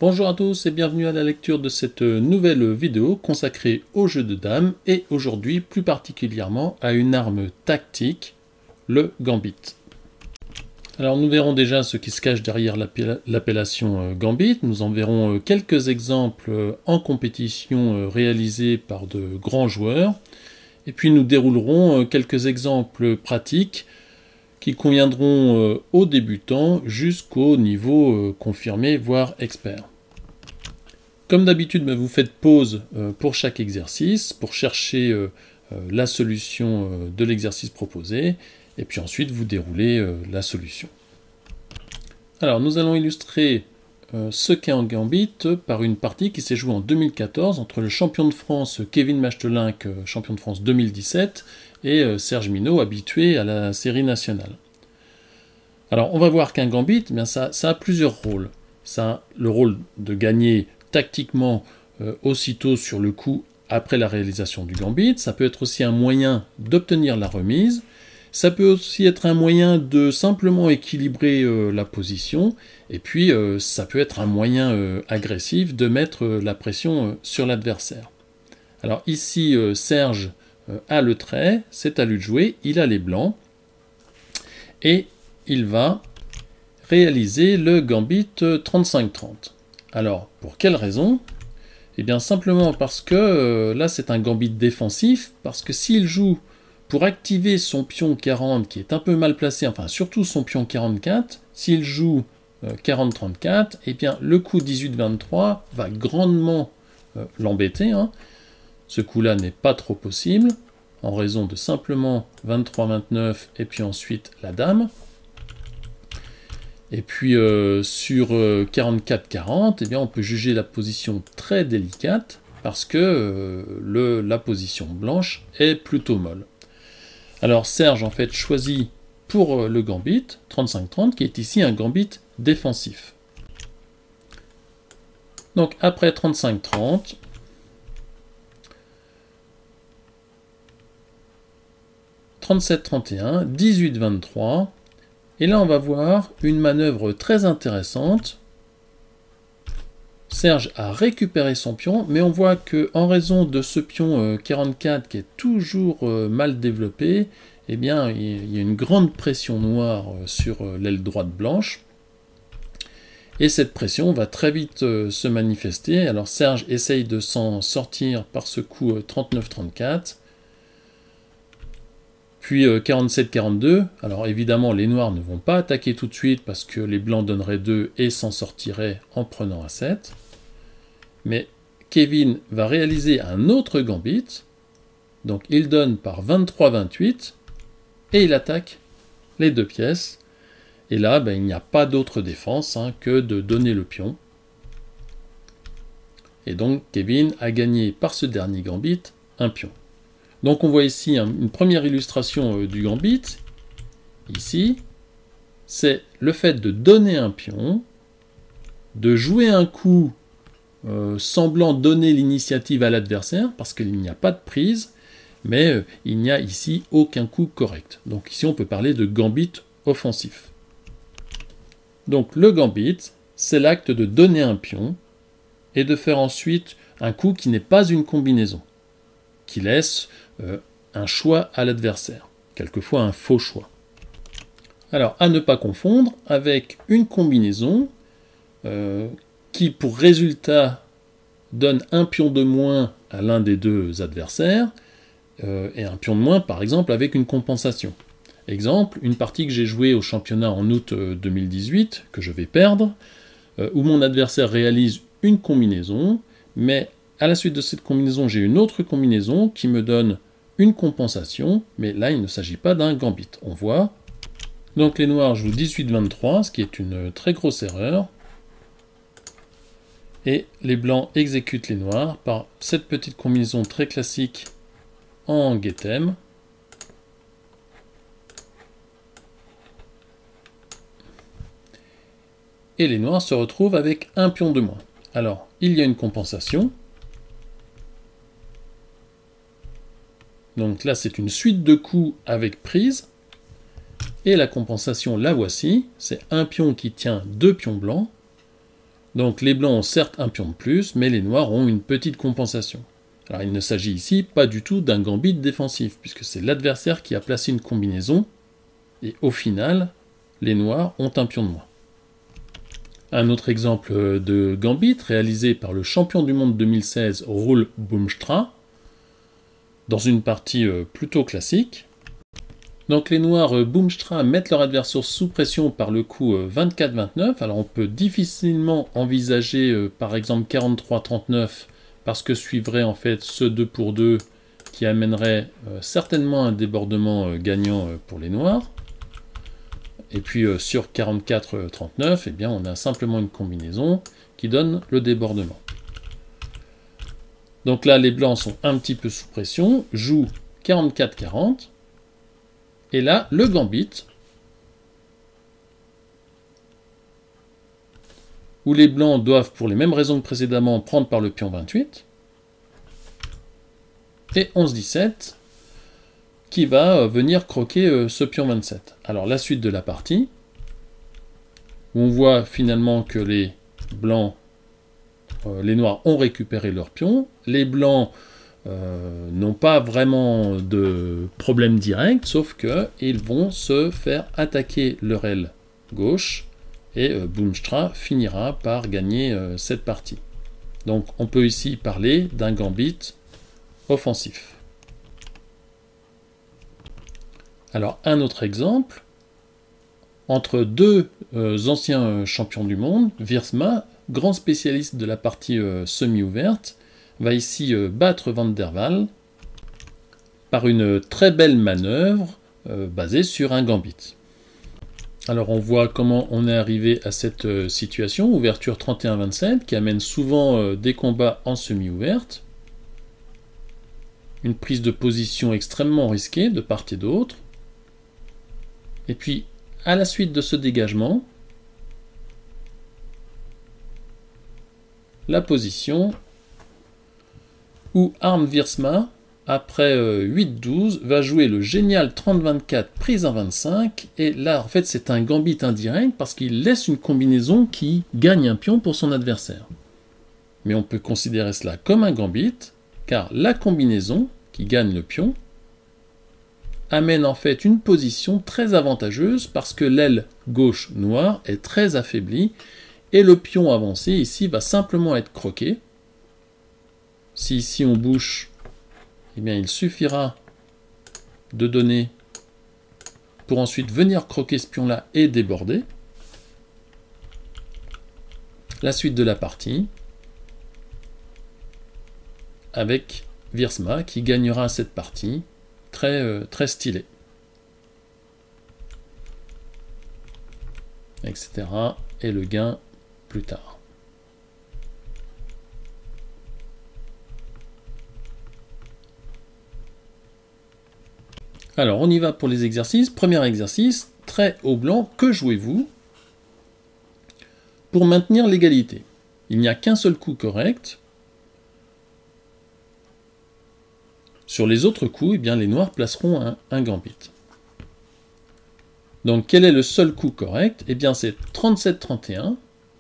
Bonjour à tous et bienvenue à la lecture de cette nouvelle vidéo consacrée au jeu de dames et aujourd'hui plus particulièrement à une arme tactique, le gambit. Alors nous verrons déjà ce qui se cache derrière l'appellation gambit, nous en verrons quelques exemples en compétition réalisés par de grands joueurs et puis nous déroulerons quelques exemples pratiques qui conviendront aux débutants jusqu'au niveau confirmé, voire expert. Comme d'habitude, vous faites pause pour chaque exercice, pour chercher la solution de l'exercice proposé, et puis ensuite vous déroulez la solution. Alors nous allons illustrer ce qu'est un gambit par une partie qui s'est jouée en 2014 entre le champion de France Kevin Machtelinck, champion de France 2017, et Serge Minot, habitué à la série nationale. Alors on va voir qu'un gambit, ça a plusieurs rôles. Ça a le rôle de gagner tactiquement aussitôt sur le coup après la réalisation du gambit. Ça peut être aussi un moyen d'obtenir la remise. Ça peut aussi être un moyen de simplement équilibrer la position. Et puis ça peut être un moyen agressif de mettre la pression sur l'adversaire. Alors ici, Serge a le trait, c'est à lui de jouer, il a les blancs. Et il va réaliser le gambit 35-30. Alors, pour quelle raison? Eh bien, simplement parce que là, c'est un gambit défensif, parce que s'il joue pour activer son pion 40, qui est un peu mal placé, enfin, surtout son pion 44, s'il joue 40-34, eh bien, le coup 18-23 va grandement l'embêter. Ce coup-là n'est pas trop possible, en raison de simplement 23-29, et puis ensuite la dame. Et puis sur 44-40, eh bien, on peut juger la position très délicate parce que la position blanche est plutôt molle. Alors Serge en fait choisit pour le gambit 35-30 qui est ici un gambit défensif. Donc après 35-30, « 37-31, 18-23, et là, on va voir une manœuvre très intéressante. Serge a récupéré son pion, mais on voit qu'en raison de ce pion 44 qui est toujours mal développé, eh bien, il y a une grande pression noire sur l'aile droite blanche. Et cette pression va très vite se manifester. Alors Serge essaye de s'en sortir par ce coup 39-34. Puis 47-42, alors évidemment les noirs ne vont pas attaquer tout de suite parce que les blancs donneraient 2 et s'en sortiraient en prenant à 7. Mais Kevin va réaliser un autre gambit, donc il donne par 23-28 et il attaque les deux pièces. Et là, il n'y a pas d'autre défense que de donner le pion. Et donc Kevin a gagné par ce dernier gambit un pion. Donc on voit ici une première illustration du gambit. Ici, c'est le fait de donner un pion, de jouer un coup semblant donner l'initiative à l'adversaire, parce qu'il n'y a pas de prise, mais il n'y a ici aucun coup correct. Donc ici on peut parler de gambit offensif. Donc le gambit, c'est l'acte de donner un pion et de faire ensuite un coup qui n'est pas une combinaison, qui laisse un choix à l'adversaire, quelquefois un faux choix. Alors, à ne pas confondre avec une combinaison qui, pour résultat, donne un pion de moins à l'un des deux adversaires, et un pion de moins, par exemple, avec une compensation. Exemple, une partie que j'ai jouée au championnat en août 2018, que je vais perdre, où mon adversaire réalise une combinaison, mais à la suite de cette combinaison, j'ai une autre combinaison qui me donne une compensation, mais là, il ne s'agit pas d'un gambit. On voit. Donc les noirs jouent 18-23, ce qui est une très grosse erreur. Et les blancs exécutent les noirs par cette petite combinaison très classique en guettem. Et les noirs se retrouvent avec un pion de moins. Alors, il y a une compensation. Donc là, c'est une suite de coups avec prise. Et la compensation, la voici. C'est un pion qui tient deux pions blancs. Donc les blancs ont certes un pion de plus, mais les noirs ont une petite compensation. Alors il ne s'agit ici pas du tout d'un gambit défensif, puisque c'est l'adversaire qui a placé une combinaison, et au final, les noirs ont un pion de moins. Un autre exemple de gambit réalisé par le champion du monde 2016, Roel Boomstra, dans une partie plutôt classique. Donc les noirs Boomstra mettent leur adversaire sous pression par le coup 24-29. Alors on peut difficilement envisager par exemple 43-39 parce que suivrait en fait ce 2 pour 2 qui amènerait certainement un débordement gagnant pour les noirs. Et puis sur 44-39, eh bien on a simplement une combinaison qui donne le débordement. Donc là les blancs sont un petit peu sous pression, jouent 44-40. Et là, le gambit, où les blancs doivent, pour les mêmes raisons que précédemment, prendre par le pion 28, et 11-17, qui va venir croquer ce pion 27. Alors la suite de la partie, où on voit finalement que les blancs, les noirs ont récupéré leur pion, les blancs n'ont pas vraiment de problème direct, sauf qu'ils vont se faire attaquer leur aile gauche, et Boomstra finira par gagner cette partie. Donc on peut ici parler d'un gambit offensif. Alors un autre exemple, entre deux anciens champions du monde, Wiersma, grand spécialiste de la partie semi-ouverte, va ici battre Van der Waal par une très belle manœuvre basée sur un gambit. Alors on voit comment on est arrivé à cette situation, ouverture 31-27, qui amène souvent des combats en semi-ouverte. Une prise de position extrêmement risquée de part et d'autre. Et puis, à la suite de ce dégagement, la position où Harm Wiersma, après 8-12, va jouer le génial 30-24 prise en 25, et là en fait c'est un gambit indirect parce qu'il laisse une combinaison qui gagne un pion pour son adversaire. Mais on peut considérer cela comme un gambit, car la combinaison qui gagne le pion amène en fait une position très avantageuse parce que l'aile gauche noire est très affaiblie, et le pion avancé ici va simplement être croqué. Si ici on bouche, eh bien il suffira de donner pour ensuite venir croquer ce pion-là et déborder. La suite de la partie avec Wiersma qui gagnera cette partie très stylée. Etc. Et le gain plus tard. Alors, on y va pour les exercices. Premier exercice, trait au blanc, que jouez-vous pour maintenir l'égalité? Il n'y a qu'un seul coup correct. Sur les autres coups, eh bien, les noirs placeront un gambit. Donc, quel est le seul coup correct? Eh bien, c'est 37-31.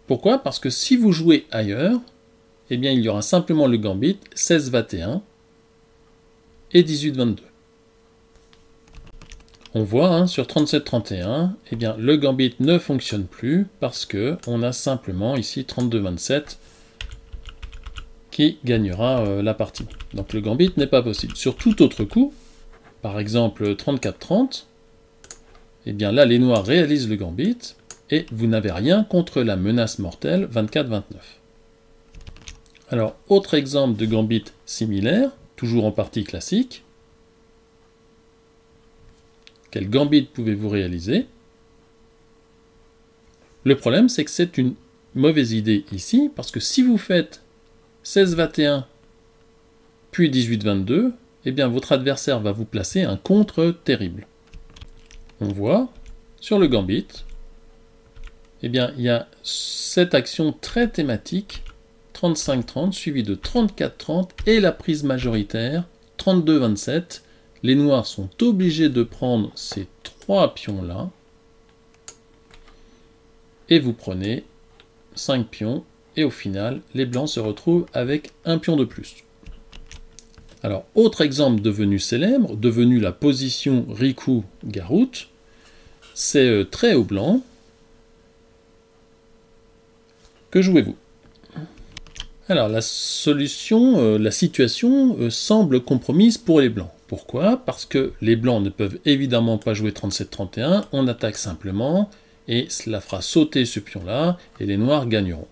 Pourquoi? Parce que si vous jouez ailleurs, eh bien, il y aura simplement le gambit 16-21 et 18-22. On voit sur 37-31, eh bien, le gambit ne fonctionne plus parce que on a simplement ici 32-27 qui gagnera la partie. Donc le gambit n'est pas possible. Sur tout autre coup, par exemple 34-30, eh bien là les noirs réalisent le gambit et vous n'avez rien contre la menace mortelle 24-29. Alors autre exemple de gambit similaire, toujours en partie classique. Quel gambit pouvez-vous réaliser? Le problème, c'est que c'est une mauvaise idée ici, parce que si vous faites 16-21, puis 18-22, eh bien votre adversaire va vous placer un contre terrible. On voit, sur le gambit, eh bien il y a cette action très thématique, 35-30, suivie de 34-30, et la prise majoritaire, 32-27, les noirs sont obligés de prendre ces trois pions-là. Et vous prenez 5 pions et au final, les blancs se retrouvent avec un pion de plus. Alors, autre exemple devenu célèbre, devenu la position Riku-Garout, c'est trait au blanc. Que jouez-vous? Alors, la solution, la situation semble compromise pour les blancs. Pourquoi? Parce que les blancs ne peuvent évidemment pas jouer 37-31, on attaque simplement, et cela fera sauter ce pion-là, et les noirs gagneront.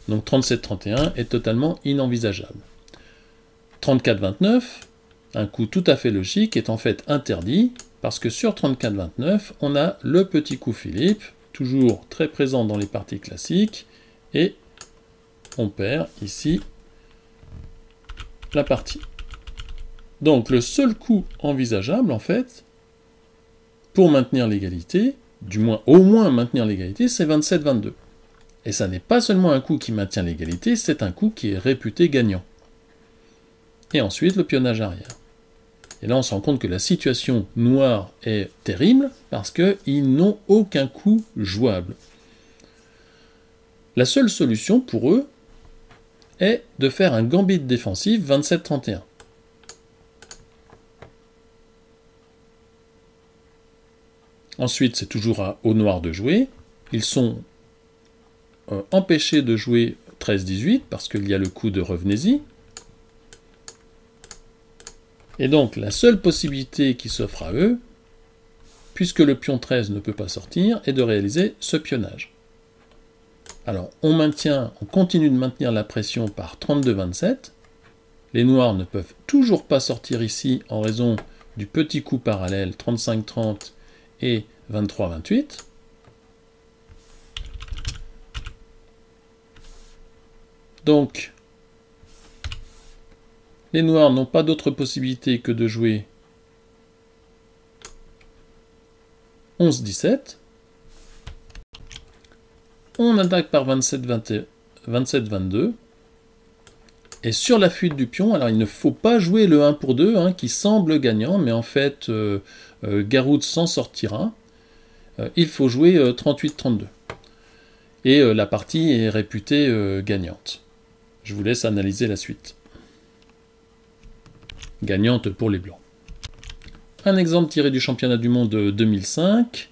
Donc 37-31 est totalement inenvisageable. 34-29, un coup tout à fait logique, est en fait interdit, parce que sur 34-29, on a le petit coup Philippe, toujours très présent dans les parties classiques, et on perd ici la partie. Donc le seul coup envisageable, en fait, pour maintenir l'égalité, du moins au moins maintenir l'égalité, c'est 27-22. Et ça n'est pas seulement un coup qui maintient l'égalité, c'est un coup qui est réputé gagnant. Et ensuite le pionnage arrière. Et là on se rend compte que la situation noire est terrible, parce qu'ils n'ont aucun coup jouable. La seule solution pour eux est de faire un gambit défensif 27-31. Ensuite, c'est toujours au noir de jouer. Ils sont empêchés de jouer 13-18 parce qu'il y a le coup de revenez-y. Et donc, la seule possibilité qui s'offre à eux, puisque le pion 13 ne peut pas sortir, est de réaliser ce pionnage. Alors, on continue de maintenir la pression par 32-27. Les noirs ne peuvent toujours pas sortir ici en raison du petit coup parallèle 35-30 et 23-28. Donc, les noirs n'ont pas d'autre possibilité que de jouer 11-17. On attaque par 27-22. Et sur la fuite du pion, alors il ne faut pas jouer le 1 pour 2, hein, qui semble gagnant, mais en fait, Garout s'en sortira. Il faut jouer 38-32. Et la partie est réputée gagnante. Je vous laisse analyser la suite. Gagnante pour les blancs. Un exemple tiré du championnat du monde 2005,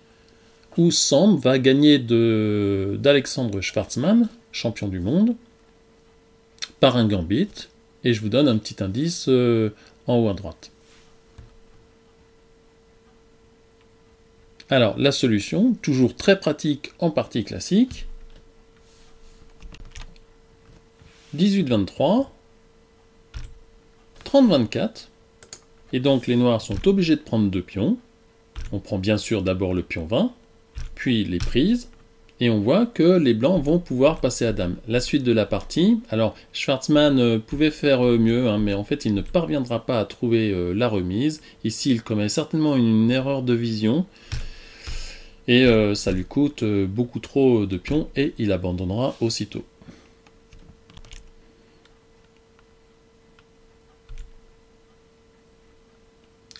où Sam va gagner d'Alexandre Schwartzmann, champion du monde, par un gambit, et je vous donne un petit indice en haut à droite. Alors, la solution, toujours très pratique en partie classique, 18-23, 30-24, et donc les noirs sont obligés de prendre 2 pions. On prend bien sûr d'abord le pion 20, puis les prises, et on voit que les blancs vont pouvoir passer à dame. La suite de la partie, alors Schwartzmann pouvait faire mieux, hein, mais en fait il ne parviendra pas à trouver la remise. Ici il commet certainement une erreur de vision, et ça lui coûte beaucoup trop de pions, et il abandonnera aussitôt.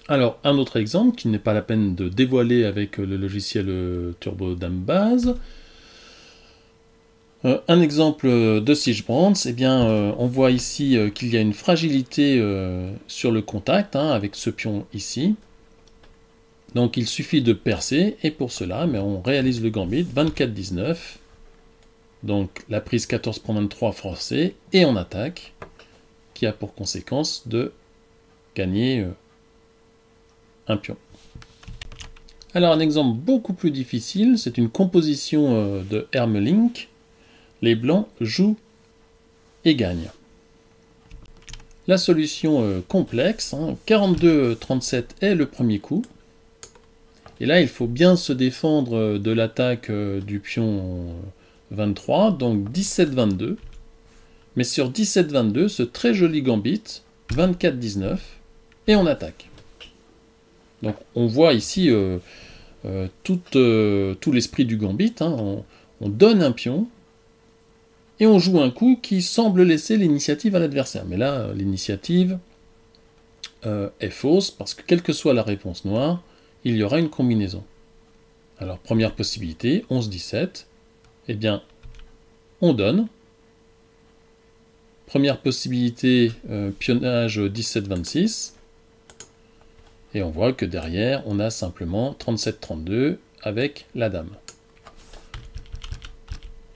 Alors, un autre exemple, qui n'est pas la peine de dévoiler avec le logiciel Turbo Dame Base. Un exemple de Siegebrands, eh bien, on voit ici qu'il y a une fragilité sur le contact, hein, avec ce pion ici. Donc il suffit de percer, et pour cela, mais on réalise le gambit 24-19. Donc la prise 14-23 forcée, et on attaque, qui a pour conséquence de gagner un pion. Alors un exemple beaucoup plus difficile, c'est une composition de Hermelink. Les blancs jouent et gagnent. La solution complexe, hein, 42-37 est le premier coup. Et là, il faut bien se défendre de l'attaque du pion 23, donc 17-22. Mais sur 17-22, ce très joli gambit, 24-19, et on attaque. Donc on voit ici tout l'esprit du gambit, hein. On donne un pion, et on joue un coup qui semble laisser l'initiative à l'adversaire. Mais là, l'initiative est fausse, parce que quelle que soit la réponse noire, il y aura une combinaison. Alors, première possibilité, 11-17, eh bien, on donne, Première possibilité, pionnage 17-26. Et on voit que derrière, on a simplement 37-32 avec la dame.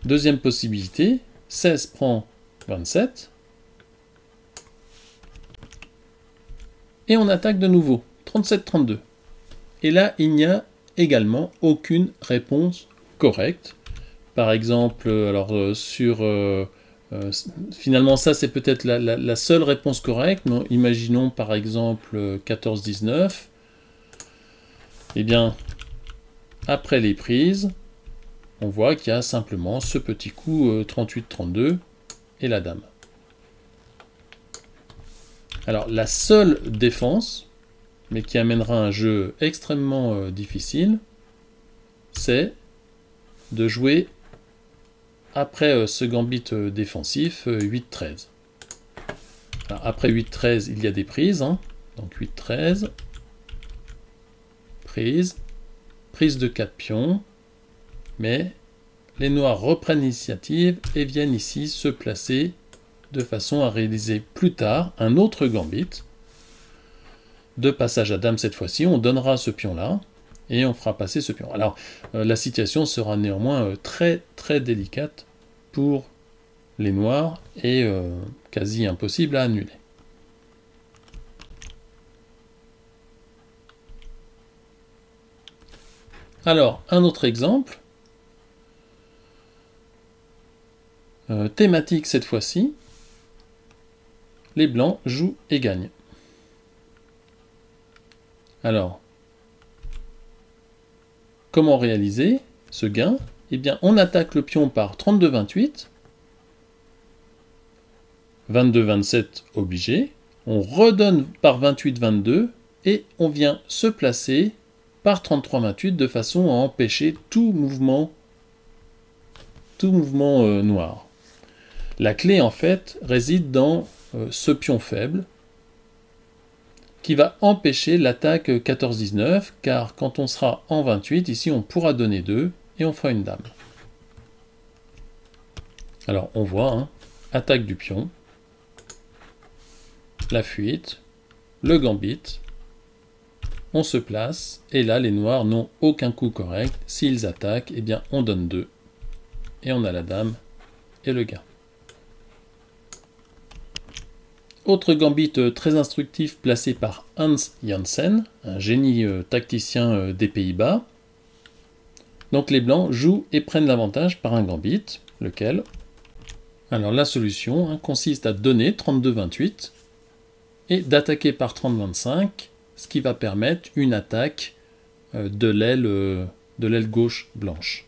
Deuxième possibilité, 16 prend 27. Et on attaque de nouveau, 37-32. Et là, il n'y a également aucune réponse correcte. Par exemple, finalement, ça c'est peut-être la seule réponse correcte, mais imaginons par exemple 14-19. Eh bien, après les prises, on voit qu'il y a simplement ce petit coup 38-32 et la dame. Alors, la seule défense, mais qui amènera un jeu extrêmement difficile, c'est de jouer après ce gambit défensif 8-13. Après 8-13, il y a des prises. Donc 8-13, prise de 4 pions, mais les noirs reprennent l'initiative et viennent ici se placer de façon à réaliser plus tard un autre gambit. De passage à dame cette fois-ci, on donnera ce pion-là et on fera passer ce pion. Alors, la situation sera néanmoins très très délicate pour les noirs et quasi impossible à annuler. Alors, un autre exemple, thématique cette fois-ci, les blancs jouent et gagnent. Alors, comment réaliser ce gain? Eh bien, on attaque le pion par 32-28, 22-27 obligé, on redonne par 28-22 et on vient se placer par 33-28 de façon à empêcher tout mouvement noir. La clé, en fait, réside dans ce pion faible qui va empêcher l'attaque 14-19, car quand on sera en 28, ici on pourra donner 2 et on fera une dame. Alors on voit, attaque du pion, la fuite, le gambit, on se place, et là les noirs n'ont aucun coup correct. S'ils attaquent, eh bien on donne 2, et on a la dame et le gain. Autre gambit très instructif placé par Hans Janssen, un génie tacticien des Pays-Bas. Donc les blancs jouent et prennent l'avantage par un gambit, lequel? Alors la solution consiste à donner 32-28 et d'attaquer par 30-25, ce qui va permettre une attaque de l'aile gauche blanche.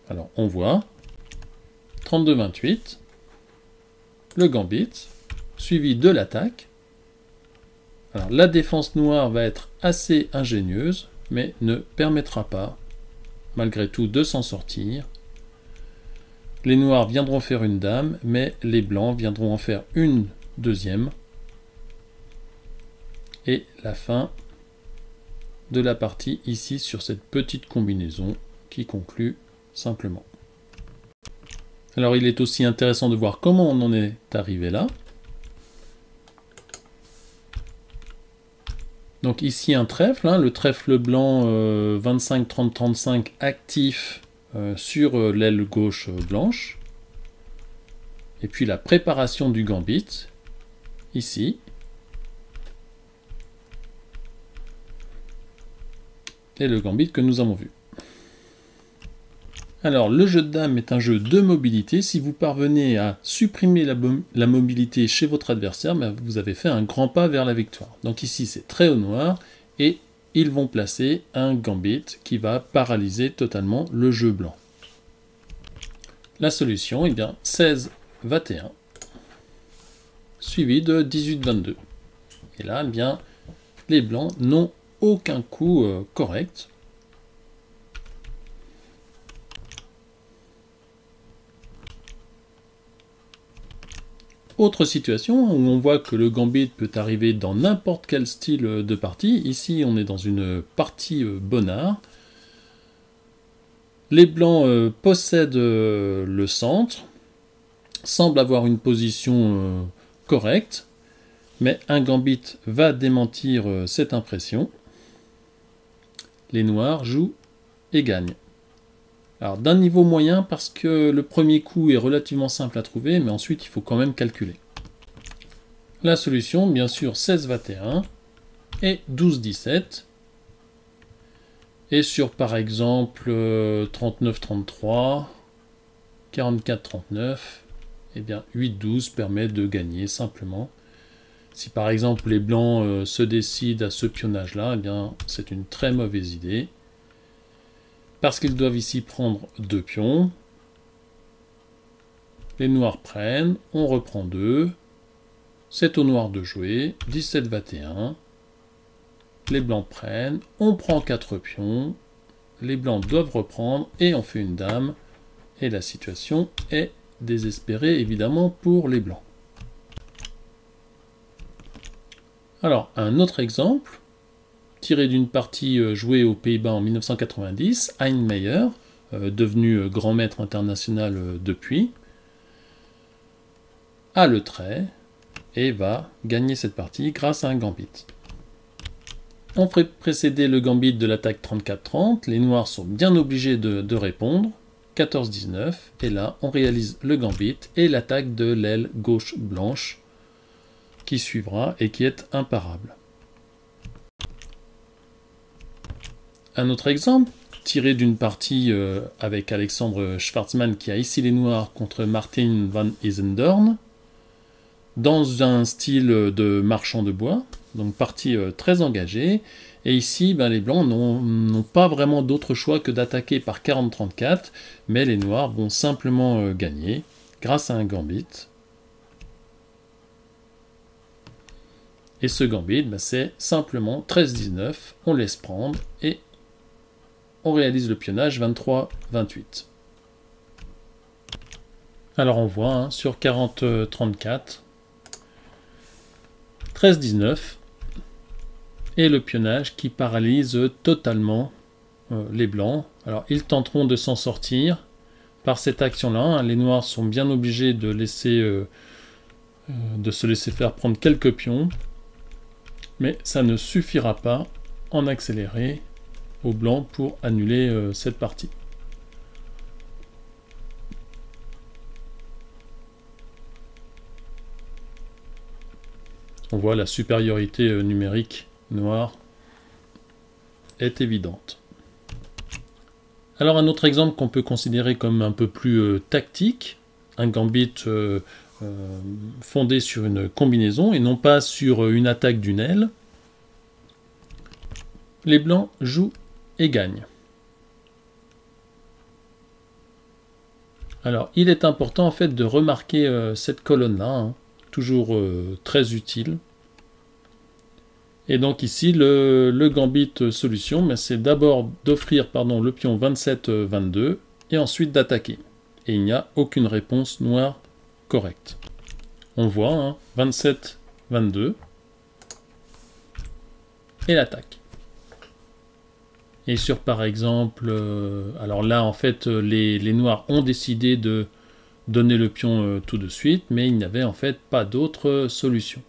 Alors on voit 32-28, le gambit, suivi de l'attaque. Alors la défense noire va être assez ingénieuse, mais ne permettra pas, malgré tout, de s'en sortir. Les noirs viendront faire une dame, mais les blancs viendront en faire une deuxième. Et la fin de la partie ici sur cette petite combinaison qui conclut simplement. Alors il est aussi intéressant de voir comment on en est arrivé là. Donc ici un trèfle, le trèfle blanc 25-30-35 actif sur l'aile gauche blanche. Et puis la préparation du gambit, ici. Et le gambit que nous avons vu. Alors, le jeu de dames est un jeu de mobilité. Si vous parvenez à supprimer la mobilité chez votre adversaire, vous avez fait un grand pas vers la victoire. Donc ici, c'est très au noir, et ils vont placer un gambit qui va paralyser totalement le jeu blanc. La solution, eh bien, 16-21, suivi de 18-22. Et là, eh bien, les blancs n'ont aucun coup correct. Autre situation où on voit que le gambit peut arriver dans n'importe quel style de partie. Ici, on est dans une partie bonnard. Les blancs possèdent le centre. semble avoir une position correcte, mais un gambit va démentir cette impression. Les noirs jouent et gagnent. Alors d'un niveau moyen parce que le premier coup est relativement simple à trouver, mais ensuite il faut quand même calculer. La solution, bien sûr, 16-21 et 12-17. Et sur par exemple 39-33, 44-39, eh bien 8-12 permet de gagner simplement. Si par exemple les blancs se décident à ce pionnage-là, eh bien c'est une très mauvaise idée. Parce qu'ils doivent ici prendre 2 pions. Les noirs prennent, on reprend 2. C'est au noir de jouer, 17-21. Les blancs prennent, on prend 4 pions. Les blancs doivent reprendre et on fait une dame. Et la situation est désespérée évidemment pour les blancs. Alors, un autre exemple, tiré d'une partie jouée aux Pays-Bas en 1990, Hein Meyer, devenu grand maître international depuis, a le trait et va gagner cette partie grâce à un gambit. On ferait précéder le gambit de l'attaque 34-30, les noirs sont bien obligés de répondre, 14-19, et là on réalise le gambit et l'attaque de l'aile gauche blanche, qui suivra et qui est imparable. Un autre exemple, tiré d'une partie avec Alexandre Schwarzmann qui a ici les noirs contre Martin van Isendorn, dans un style de marchand de bois, donc partie très engagée, et ici les blancs n'ont pas vraiment d'autre choix que d'attaquer par 40-34, mais les noirs vont simplement gagner grâce à un gambit. Et ce gambit, c'est simplement 13-19, on laisse prendre et on réalise le pionnage 23-28. Alors on voit sur 40-34, 13-19, et le pionnage qui paralyse totalement les blancs. Alors ils tenteront de s'en sortir par cette action-là. Les noirs sont bien obligés de se laisser faire prendre quelques pions. Mais ça ne suffira pas en accéléré au blanc pour annuler cette partie. On voit la supériorité numérique noire est évidente. Alors un autre exemple qu'on peut considérer comme un peu plus tactique, un gambit fondé sur une combinaison et non pas sur une attaque d'une aile. Les blancs jouent et gagnent. Alors il est important en fait de remarquer cette colonne-là, toujours très utile. Et donc ici le gambit solution, c'est d'abord d'offrir le pion 27-22 et ensuite d'attaquer. Et il n'y a aucune réponse noire correcte. On voit 27-22 et l'attaque. Et sur par exemple, alors là en fait les noirs ont décidé de donner le pion tout de suite, mais il n'y avait en fait pas d'autre solution.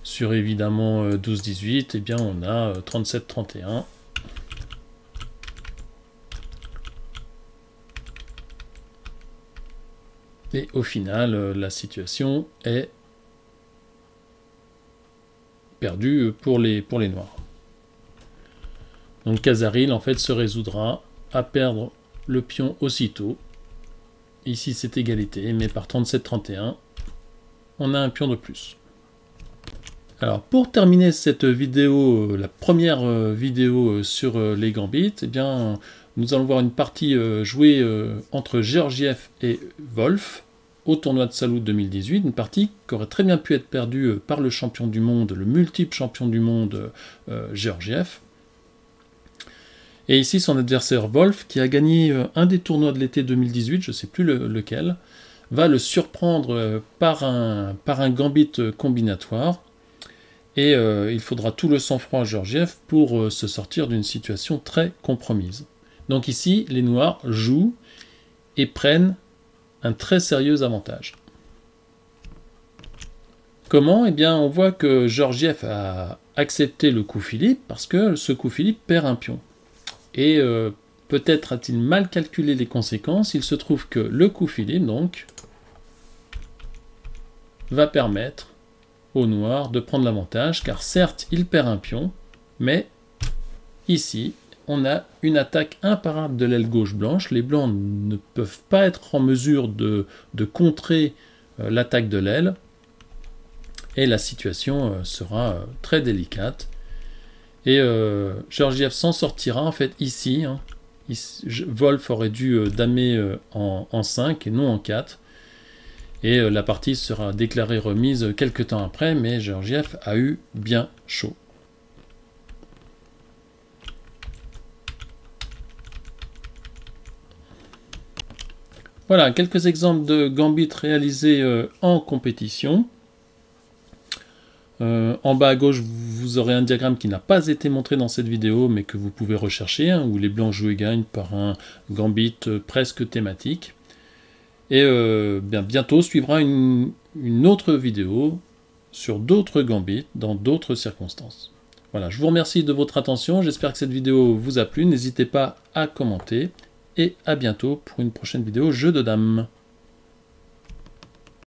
Sur évidemment 12-18, eh bien on a 37-31. Et au final, la situation est perdue pour les noirs. Donc Casaril en fait se résoudra à perdre le pion aussitôt. Ici c'est égalité, mais par 37-31, on a un pion de plus. Alors pour terminer cette vidéo, la première vidéo sur les gambits, eh bien nous allons voir une partie jouée entre Georgiev et Wolf au tournoi de Salut 2018, une partie qui aurait très bien pu être perdue par le champion du monde, le multiple champion du monde Georgiev. Et ici son adversaire Wolf, qui a gagné un des tournois de l'été 2018, je ne sais plus lequel, va le surprendre par un gambit combinatoire. Et il faudra tout le sang-froid à Georgiev pour se sortir d'une situation très compromise. Donc ici, les noirs jouent et prennent un très sérieux avantage. Comment? Eh bien, on voit que Georgiev a accepté le coup Philippe parce que ce coup Philippe perd un pion. Et peut-être a-t-il mal calculé les conséquences. Il se trouve que le coup Philippe, donc, va permettre au noir de prendre l'avantage, car certes, il perd un pion, mais ici, on a une attaque imparable de l'aile gauche blanche. Les blancs ne peuvent pas être en mesure de contrer l'attaque de l'aile, et la situation sera très délicate. Et Georgiev s'en sortira en fait ici. Wolf aurait dû damer en 5 et non en 4. Et la partie sera déclarée remise quelques temps après, mais Georgiev a eu bien chaud. Voilà, quelques exemples de gambits réalisés en compétition. En bas à gauche, vous aurez un diagramme qui n'a pas été montré dans cette vidéo, mais que vous pouvez rechercher, où les blancs jouent et gagnent par un gambit presque thématique. Et bientôt suivra une autre vidéo sur d'autres gambits dans d'autres circonstances. Voilà, je vous remercie de votre attention, j'espère que cette vidéo vous a plu, n'hésitez pas à commenter, et à bientôt pour une prochaine vidéo jeu de dames.